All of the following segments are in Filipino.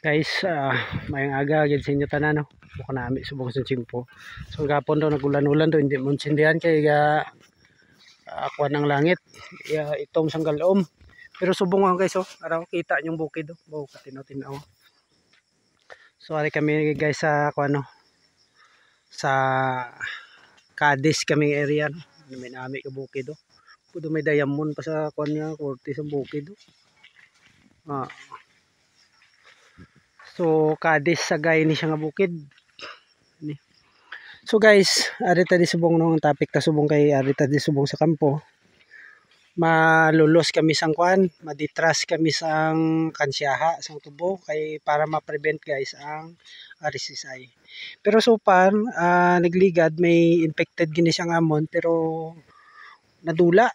Guys, mayang aga gid sa inyo tanan no. Buka nami subong sa chimpo. So gapon daw nagulan-ulan daw hindi mo sindihan kay akuan ng langit. Itom sang galom. Pero subong ang guys oh. Araw kita yung bukid oh. Wow, katinaw-tinaw. So ari kami guys sa akuan no. Sa Cadiz kaming area no. May nami ka bukid oh. Pudo may diamond pa sa akuan niya, kurti sa bukid oh. So Cadiz Sagay ni siya nga bukid. So guys, ari ta di subong nung topic ta subong kay ari ta di subong sa kampo. Malulos kami sang kuan, maditras kami sang kansyaha sang tubo kay para ma-prevent guys ang RSSI. Pero so far, nagligad may infected gini siyang amon pero nadula.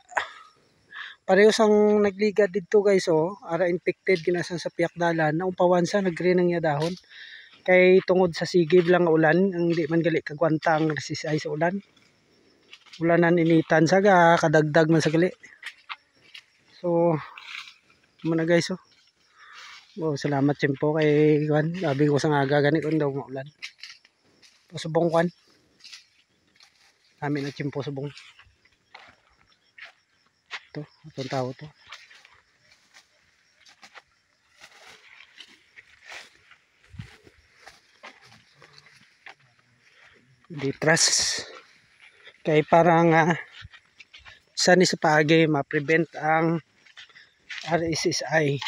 Pareho sang nagligad dito guys oh, ara infected ginasan sa piakdalan, naumpawan sa naggreen ang dahon. Kay tungod sa sigid lang ulan, ang di man gali kagwanta ang resisay sa ulan. Ulanan initan saga, kadagdag man sa gali. So, muna guys oh. Oh, salamat Chimpo kay Juan. Sabi ko sa aga gani kun daw maulan. Subong Juan. Kami na Chimpo subong. To, itong tao to. Ditras kay parang sa ni sa paagi ma-prevent ang RSSI.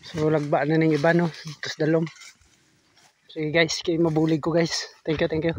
So lagba na ning iba no, tos dalom. So guys, kay mabulig ko guys. Thank you.